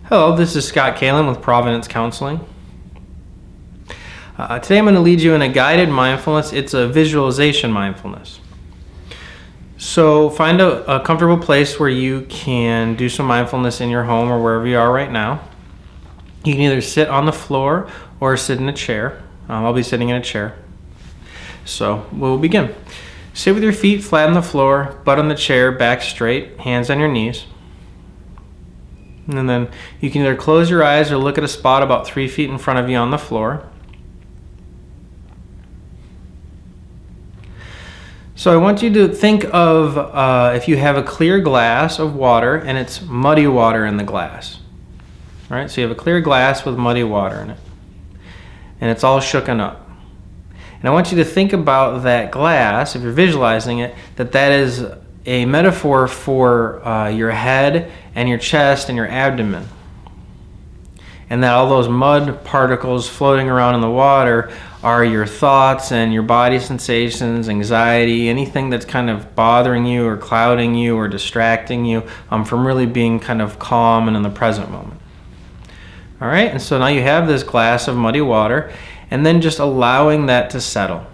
Hello, this is Scott Kalin with Providence Counseling. Today I'm going to lead you in a guided mindfulness. It's a visualization mindfulness. So find a comfortable place where you can do some mindfulness in your home or wherever you are right now. You can either sit on the floor or sit in a chair. I'll be sitting in a chair. So we'll begin. Sit with your feet flat on the floor, butt on the chair, back straight, hands on your knees. And then you can either close your eyes or look at a spot about 3 feet in front of you on the floor. So I want you to think of if you have a clear glass of water and it's muddy water in the glass. All right, so you have a clear glass with muddy water in it. And it's all shooken up. And I want you to think about that glass, if you're visualizing it, that is a metaphor for your head and your chest and your abdomen. And that all those mud particles floating around in the water are your thoughts and your body sensations, anxiety, anything that's kind of bothering you or clouding you or distracting you from really being kind of calm and in the present moment. All right, and so now you have this glass of muddy water, and then just allowing that to settle.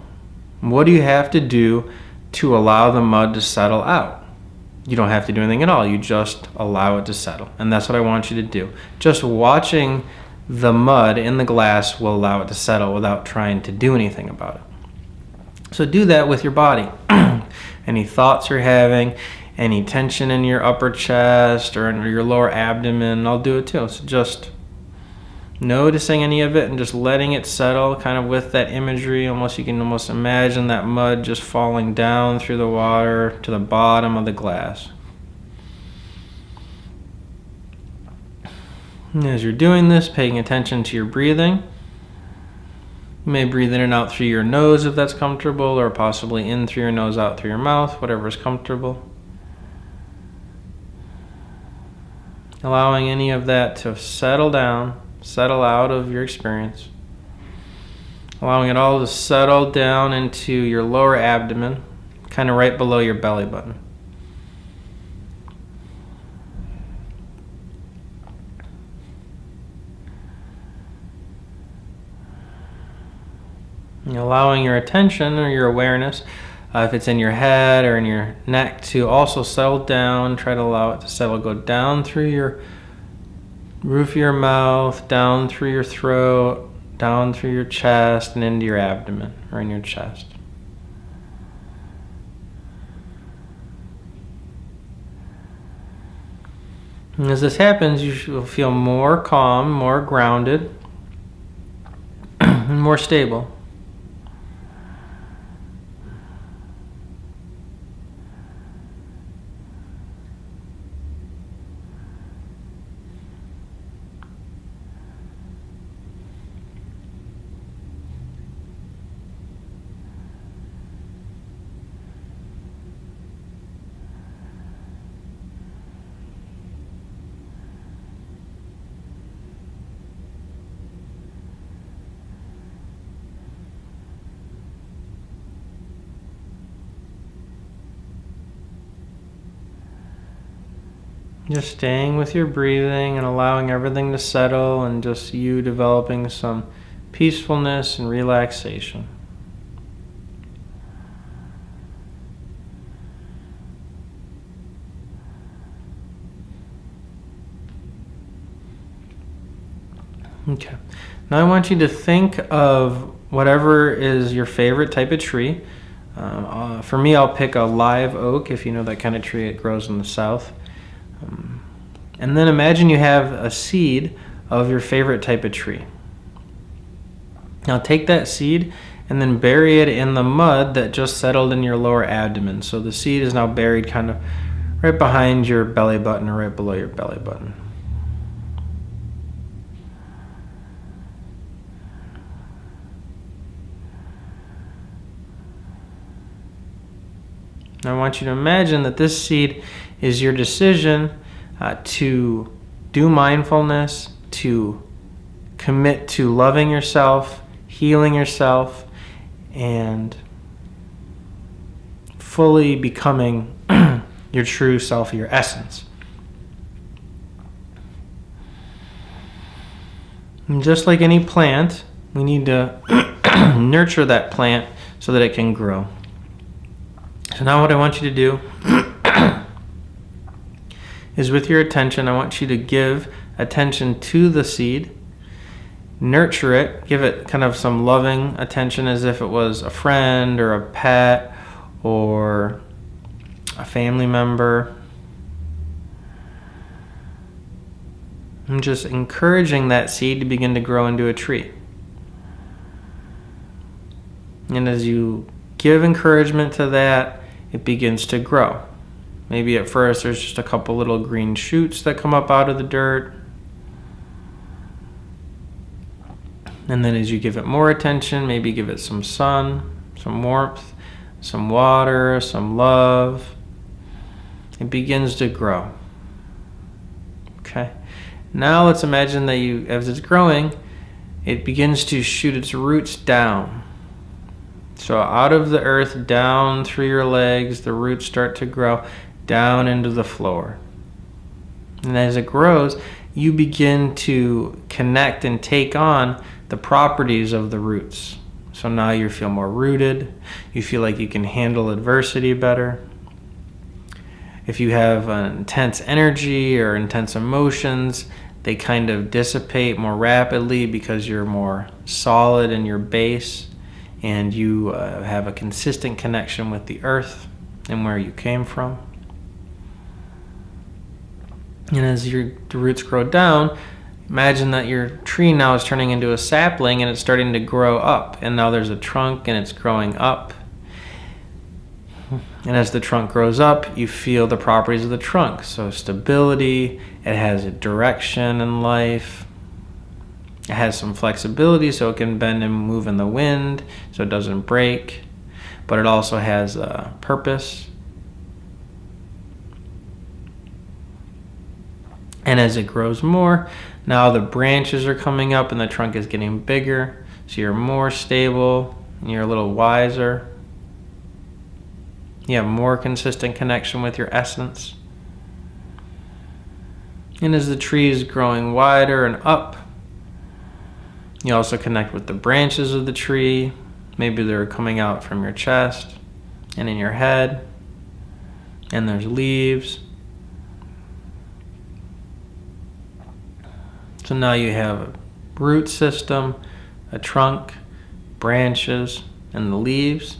What do you have to do to allow the mud to settle out? You don't have to do anything at all. You just allow it to settle. And that's what I want you to do. Just watching the mud in the glass will allow it to settle without trying to do anything about it. So do that with your body. Any thoughts you're having, any tension in your upper chest or in your lower abdomen, I'll do it too. So just noticing any of it and just letting it settle, kind of with that imagery. You can almost imagine that mud just falling down through the water to the bottom of the glass. And as you're doing this, paying attention to your breathing. You may breathe in and out through your nose if that's comfortable, or possibly in through your nose, out through your mouth, whatever is comfortable. Allowing any of that to settle down, settle out of your experience. Allowing it all to settle down into your lower abdomen, kind of right below your belly button. And allowing your attention or your awareness, if it's in your head or in your neck, to also settle down. Try to allow it to settle, go down through your roof of your mouth, down through your throat, down through your chest, and into your abdomen or in your chest. And as this happens, you will feel more calm, more grounded, and more stable. Just staying with your breathing and allowing everything to settle, and just you developing some peacefulness and relaxation. Okay. Now I want you to think of whatever is your favorite type of tree. For me, I'll pick a live oak, if you know that kind of tree. It grows in the south. And then imagine you have a seed of your favorite type of tree. Now take that seed and then bury it in the mud that just settled in your lower abdomen. So the seed is now buried kind of right behind your belly button or right below your belly button. Now I want you to imagine that this seed is your decision to do mindfulness, to commit to loving yourself, healing yourself, and fully becoming your true self, your essence. And just like any plant, we need to nurture that plant so that it can grow. So now what I want you to do is, with your attention, I want you to give attention to the seed, nurture it, give it kind of some loving attention as if it was a friend or a pet or a family member. I'm just encouraging that seed to begin to grow into a tree. And as you give encouragement to that, it begins to grow. Maybe at first there's just a couple little green shoots that come up out of the dirt. And then as you give it more attention, maybe give it some sun, some warmth, some water, some love, it begins to grow. Okay. Now let's imagine that as it's growing, it begins to shoot its roots down. So out of the earth, down through your legs, the roots start to grow down into the floor. And as it grows, you begin to connect and take on the properties of the roots. So now you feel more rooted. You feel like you can handle adversity better. If you have an intense energy or intense emotions, they kind of dissipate more rapidly because you're more solid in your base and you have a consistent connection with the earth and where you came from. And as the roots grow down, imagine that your tree now is turning into a sapling and it's starting to grow up. And now there's a trunk and it's growing up. And as the trunk grows up, you feel the properties of the trunk. So stability, it has a direction in life. It has some flexibility so it can bend and move in the wind so it doesn't break. But it also has a purpose. And as it grows more, now the branches are coming up and the trunk is getting bigger. So you're more stable and you're a little wiser. You have more consistent connection with your essence. And as the tree is growing wider and up, you also connect with the branches of the tree. Maybe they're coming out from your chest and in your head. And there's leaves. So now you have a root system, a trunk, branches, and the leaves.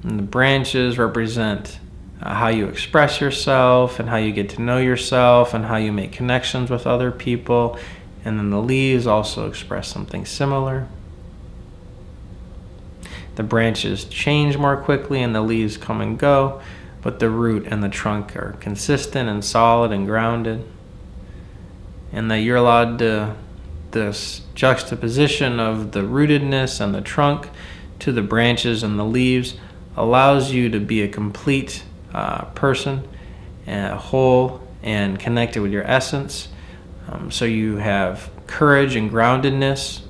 And the branches represent how you express yourself and how you get to know yourself and how you make connections with other people. And then the leaves also express something similar. The branches change more quickly and the leaves come and go, but the root and the trunk are consistent and solid and grounded. And that you're allowed to, this juxtaposition of the rootedness and the trunk to the branches and the leaves allows you to be a complete person, a whole and connected with your essence. So you have courage and groundedness,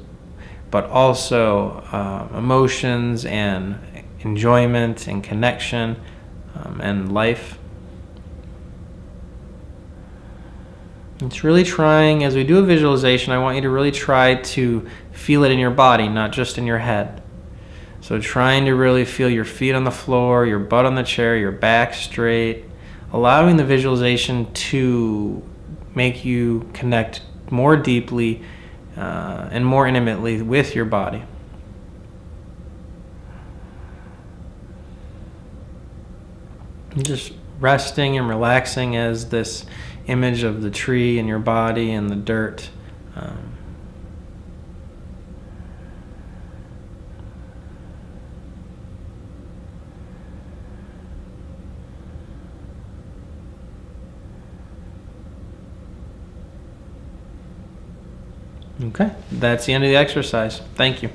but also emotions and enjoyment and connection and life. It's really trying, as we do a visualization, I want you to really try to feel it in your body, not just in your head. So trying to really feel your feet on the floor, your butt on the chair, your back straight, allowing the visualization to make you connect more deeply and more intimately with your body. And just resting and relaxing as this image of the tree and your body and the dirt. Okay, that's the end of the exercise. Thank you.